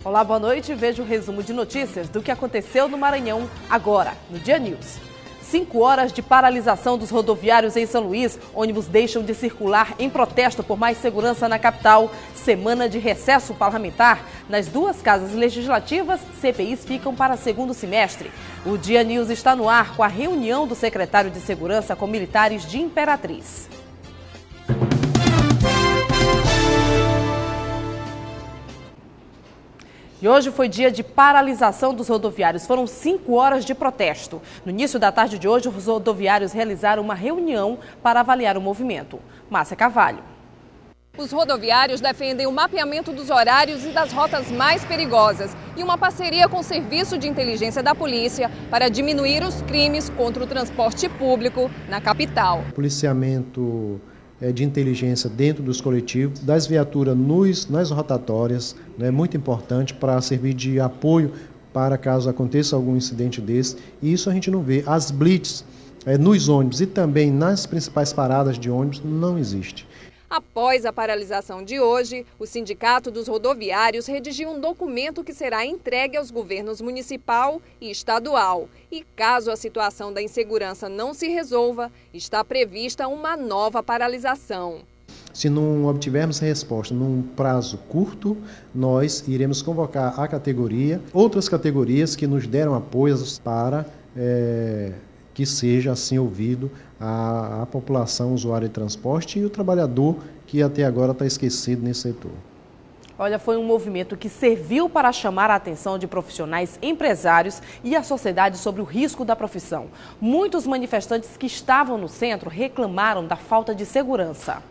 Olá, boa noite. Veja o resumo de notícias do que aconteceu no Maranhão agora, no Dia News. 5 horas de paralisação dos rodoviários em São Luís. Ônibus deixam de circular em protesto por mais segurança na capital. Semana de recesso parlamentar. Nas duas casas legislativas, CPIs ficam para segundo semestre. O Dia News está no ar com a reunião do secretário de Segurança com militares de Imperatriz. E hoje foi dia de paralisação dos rodoviários. Foram 5 horas de protesto. No início da tarde de hoje, os rodoviários realizaram uma reunião para avaliar o movimento. Márcia Carvalho. Os rodoviários defendem o mapeamento dos horários e das rotas mais perigosas e uma parceria com o Serviço de Inteligência da Polícia para diminuir os crimes contra o transporte público na capital. Policiamento de inteligência dentro dos coletivos, das viaturas nas rotatórias, é muito importante para servir de apoio para caso aconteça algum incidente desse. E isso a gente não vê. As blitz nos ônibus e também nas principais paradas de ônibus não existe. Após a paralisação de hoje, o Sindicato dos Rodoviários redigiu um documento que será entregue aos governos municipal e estadual. E caso a situação da insegurança não se resolva, está prevista uma nova paralisação. Se não obtivermos resposta num prazo curto, nós iremos convocar a categoria, outras categorias que nos deram apoios para que seja assim ouvido a população usuária de transporte e o trabalhador que até agora está esquecido nesse setor. Olha, foi um movimento que serviu para chamar a atenção de profissionais, empresários e a sociedade sobre o risco da profissão. Muitos manifestantes que estavam no centro reclamaram da falta de segurança.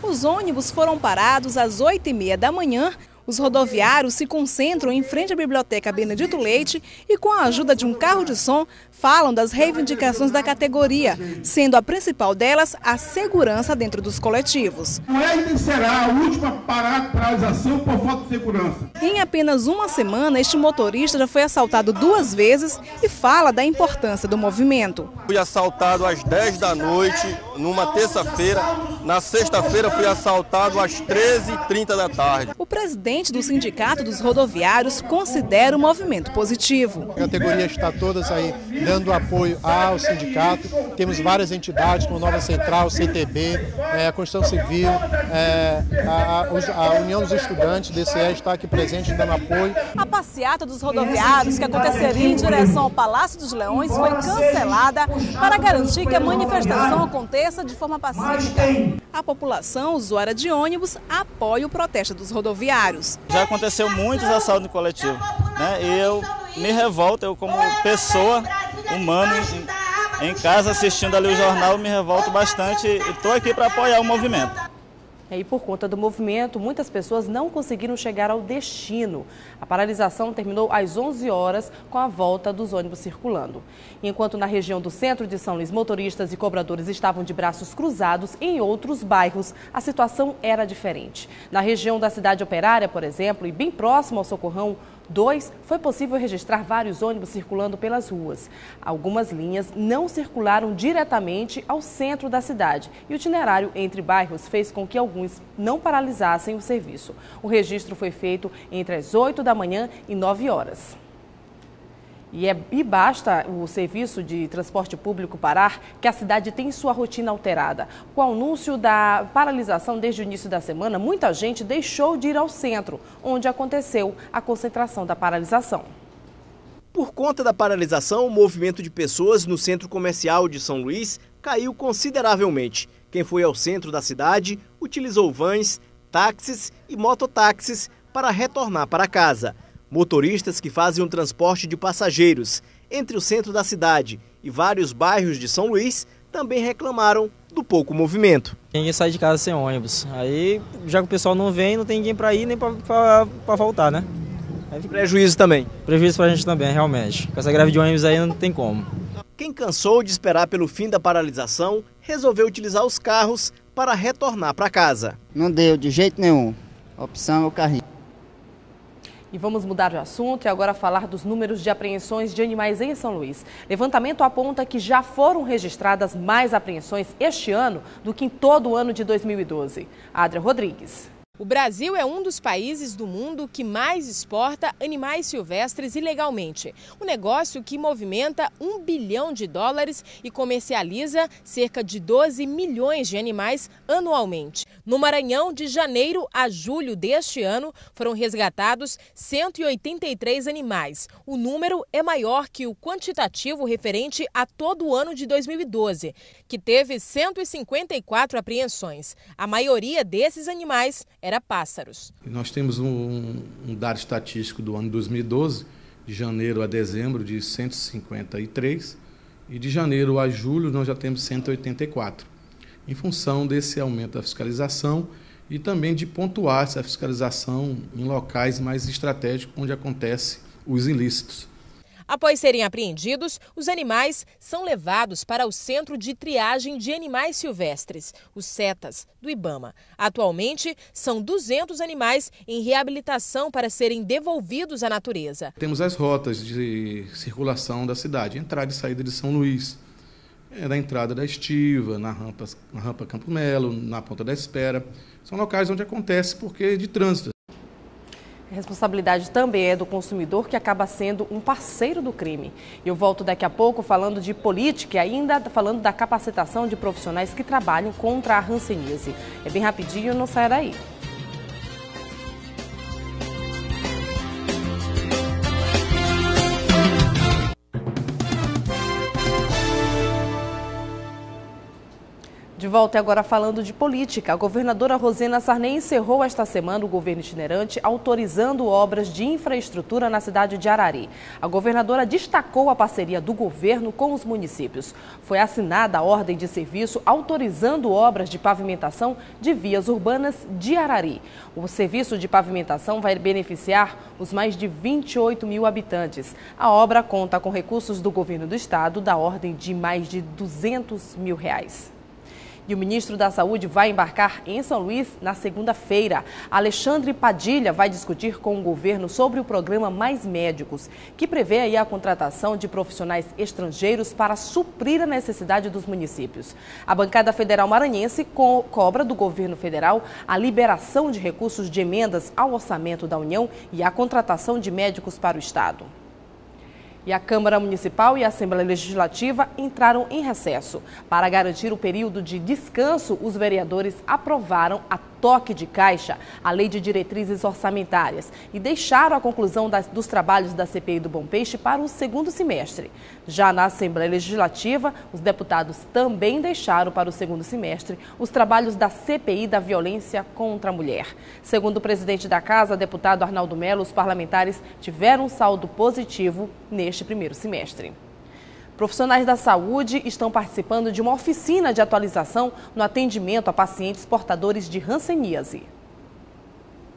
Os ônibus foram parados às 8h30 da manhã. Os rodoviários se concentram em frente à Biblioteca Benedito Leite e, com a ajuda de um carro de som, falam das reivindicações da categoria, sendo a principal delas a segurança dentro dos coletivos. Não é e será a última paralisação por falta de segurança. Em apenas uma semana, este motorista já foi assaltado 2 vezes e fala da importância do movimento. Fui assaltado às 10 da noite, numa terça-feira. Na sexta-feira fui assaltado às 13h30 da tarde. O presidente do Sindicato dos Rodoviários considera o movimento positivo. A categoria está todas aí dando apoio ao sindicato. Temos várias entidades como Nova Central, CTB, a Constituição Civil, a União dos Estudantes, DCE está aqui presente dando apoio. A passeata dos rodoviários, que aconteceria em direção ao Palácio dos Leões, foi cancelada para garantir que a manifestação aconteça de forma pacífica. A população usuária de ônibus apoia o protesto dos rodoviários. Já aconteceu muitos assaltos no coletivo, né? E eu me revolto, eu como pessoa humana em casa assistindo ali o jornal, me revolto bastante e estou aqui para apoiar o movimento. E por conta do movimento, muitas pessoas não conseguiram chegar ao destino. A paralisação terminou às 11 horas com a volta dos ônibus circulando. Enquanto na região do centro de São Luís, motoristas e cobradores estavam de braços cruzados, em outros bairros a situação era diferente. Na região da cidade operária, por exemplo, e bem próximo ao Socorrão 2, foi possível registrar vários ônibus circulando pelas ruas. Algumas linhas não circularam diretamente ao centro da cidade e o itinerário entre bairros fez com que alguns não paralisassem o serviço. O registro foi feito entre as 8 da manhã e 9 horas. E basta o serviço de transporte público parar que a cidade tem sua rotina alterada. Com o anúncio da paralisação desde o início da semana, muita gente deixou de ir ao centro, onde aconteceu a concentração da paralisação. Por conta da paralisação, o movimento de pessoas no centro comercial de São Luís caiu consideravelmente. Quem foi ao centro da cidade utilizou vans, táxis e mototáxis para retornar para casa. Motoristas que fazem um transporte de passageiros entre o centro da cidade e vários bairros de São Luís também reclamaram do pouco movimento. Ninguém sai de casa sem ônibus. Aí, já que o pessoal não vem, não tem ninguém para ir nem para voltar, né? Aí fica... Prejuízo também. Prejuízo para a gente também, realmente. Com essa greve de ônibus aí não tem como. Quem cansou de esperar pelo fim da paralisação, resolveu utilizar os carros para retornar para casa. Não deu de jeito nenhum. A opção é o carrinho. E vamos mudar de assunto e agora falar dos números de apreensões de animais em São Luís. Levantamento aponta que já foram registradas mais apreensões este ano do que em todo o ano de 2012. Adria Rodrigues. O Brasil é um dos países do mundo que mais exporta animais silvestres ilegalmente. Um negócio que movimenta US$1 bilhão e comercializa cerca de 12 milhões de animais anualmente. No Maranhão, de janeiro a julho deste ano, foram resgatados 183 animais. O número é maior que o quantitativo referente a todo o ano de 2012, que teve 154 apreensões. A maioria desses animais era pássaros. Nós temos um dado estatístico do ano 2012, de janeiro a dezembro, de 153, e de janeiro a julho nós já temos 184, em função desse aumento da fiscalização e também de pontuar essa fiscalização em locais mais estratégicos onde acontecem os ilícitos. Após serem apreendidos, os animais são levados para o Centro de Triagem de Animais Silvestres, os CETAS, do IBAMA. Atualmente, são 200 animais em reabilitação para serem devolvidos à natureza. Temos as rotas de circulação da cidade, entrada e saída de São Luís, da entrada da Estiva, na rampa Campo Melo, na Ponta da Espera. São locais onde acontece porque de trânsito. A responsabilidade também é do consumidor, que acaba sendo um parceiro do crime. Eu volto daqui a pouco falando de política e ainda falando da capacitação de profissionais que trabalham contra a hanseníase. É bem rapidinho, não saia daí. De volta agora falando de política. A governadora Rosena Sarney encerrou esta semana o governo itinerante, autorizando obras de infraestrutura na cidade de Arari. A governadora destacou a parceria do governo com os municípios. Foi assinada a ordem de serviço autorizando obras de pavimentação de vias urbanas de Arari. O serviço de pavimentação vai beneficiar os mais de 28 mil habitantes. A obra conta com recursos do governo do estado da ordem de mais de R$200 mil. E o ministro da Saúde vai embarcar em São Luís na segunda-feira. Alexandre Padilha vai discutir com o governo sobre o programa Mais Médicos, que prevê aí a contratação de profissionais estrangeiros para suprir a necessidade dos municípios. A bancada federal maranhense cobra do governo federal a liberação de recursos de emendas ao orçamento da União e a contratação de médicos para o estado. E a Câmara Municipal e a Assembleia Legislativa entraram em recesso. Para garantir o período de descanso, os vereadores aprovaram a toque de caixa, a Lei de Diretrizes Orçamentárias, e deixaram a conclusão dos trabalhos da CPI do Bom Peixe para o segundo semestre. Já na Assembleia Legislativa, os deputados também deixaram para o segundo semestre os trabalhos da CPI da violência contra a mulher. Segundo o presidente da Casa, deputado Arnaldo Melo, os parlamentares tiveram um saldo positivo neste primeiro semestre. Profissionais da saúde estão participando de uma oficina de atualização no atendimento a pacientes portadores de hanseníase.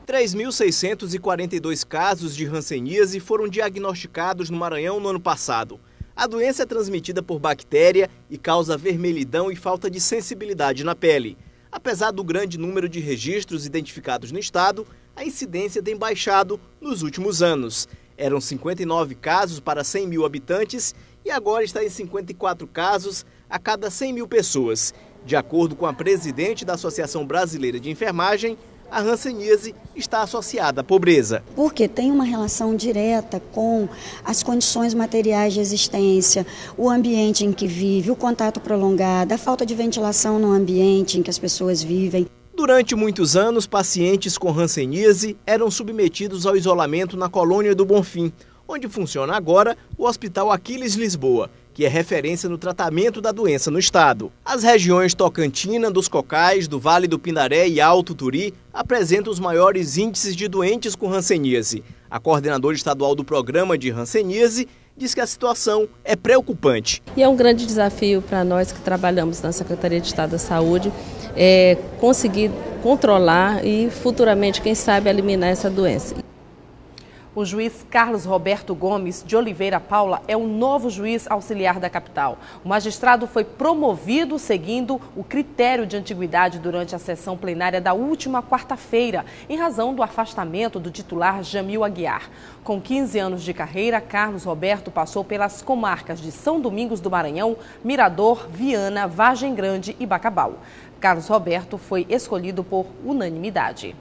3.642 casos de hanseníase foram diagnosticados no Maranhão no ano passado. A doença é transmitida por bactéria e causa vermelhidão e falta de sensibilidade na pele. Apesar do grande número de registros identificados no estado, a incidência tem baixado nos últimos anos. Eram 59 casos para 100 mil habitantes e agora está em 54 casos a cada 100 mil pessoas. De acordo com a presidente da Associação Brasileira de Enfermagem, a hanseníase está associada à pobreza. Porque tem uma relação direta com as condições materiais de existência, o ambiente em que vive, o contato prolongado, a falta de ventilação no ambiente em que as pessoas vivem. Durante muitos anos, pacientes com hanseníase eram submetidos ao isolamento na colônia do Bonfim, onde funciona agora o Hospital Aquiles Lisboa, que é referência no tratamento da doença no estado. As regiões Tocantina, dos Cocais, do Vale do Pindaré e Alto Turi apresentam os maiores índices de doentes com hanseníase. A coordenadora estadual do programa de hanseníase diz que a situação é preocupante. E é um grande desafio para nós que trabalhamos na Secretaria de Estado da Saúde, conseguir controlar e futuramente, quem sabe, eliminar essa doença. O juiz Carlos Roberto Gomes de Oliveira Paula é o novo juiz auxiliar da capital. O magistrado foi promovido seguindo o critério de antiguidade durante a sessão plenária da última quarta-feira, em razão do afastamento do titular Jamil Aguiar. Com 15 anos de carreira, Carlos Roberto passou pelas comarcas de São Domingos do Maranhão, Mirador, Viana, Vargem Grande e Bacabal. Carlos Roberto foi escolhido por unanimidade.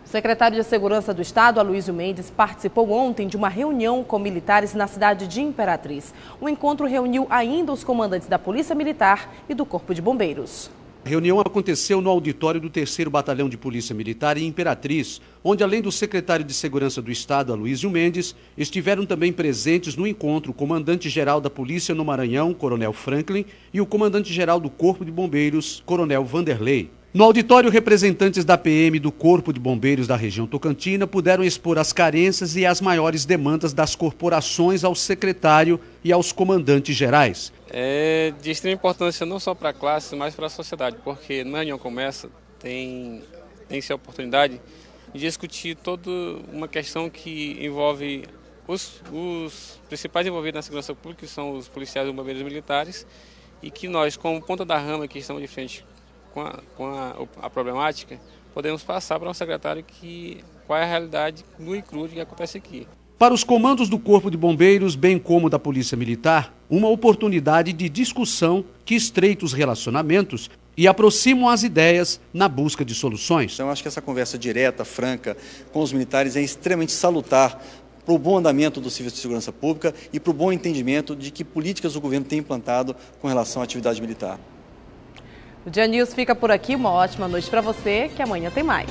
O secretário de Segurança do Estado, Aloysio Mendes, participou ontem de uma reunião com militares na cidade de Imperatriz. O encontro reuniu ainda os comandantes da Polícia Militar e do Corpo de Bombeiros. A reunião aconteceu no auditório do 3º Batalhão de Polícia Militar em Imperatriz, onde, além do secretário de Segurança do Estado, Aloysio Mendes, estiveram também presentes no encontro o comandante-geral da Polícia no Maranhão, Coronel Franklin, e o comandante-geral do Corpo de Bombeiros, Coronel Vanderlei. No auditório, representantes da PM e do Corpo de Bombeiros da região tocantina puderam expor as carências e as maiores demandas das corporações ao secretário e aos comandantes gerais. É de extrema importância não só para a classe, mas para a sociedade, porque na reunião como essa tem-se a oportunidade de discutir toda uma questão que envolve os principais envolvidos na segurança pública, que são os policiais e bombeiros militares, e que nós, como ponta da rama que estamos de frente com a problemática, podemos passar para um secretário qual é a realidade nua e crua que acontece aqui. Para os comandos do Corpo de Bombeiros, bem como da Polícia Militar, uma oportunidade de discussão que estreita os relacionamentos e aproximam as ideias na busca de soluções. Então, acho que essa conversa direta, franca, com os militares é extremamente salutar para o bom andamento do Serviço de Segurança Pública e para o bom entendimento de que políticas o governo tem implantado com relação à atividade militar. O Dia News fica por aqui. Uma ótima noite para você, que amanhã tem mais.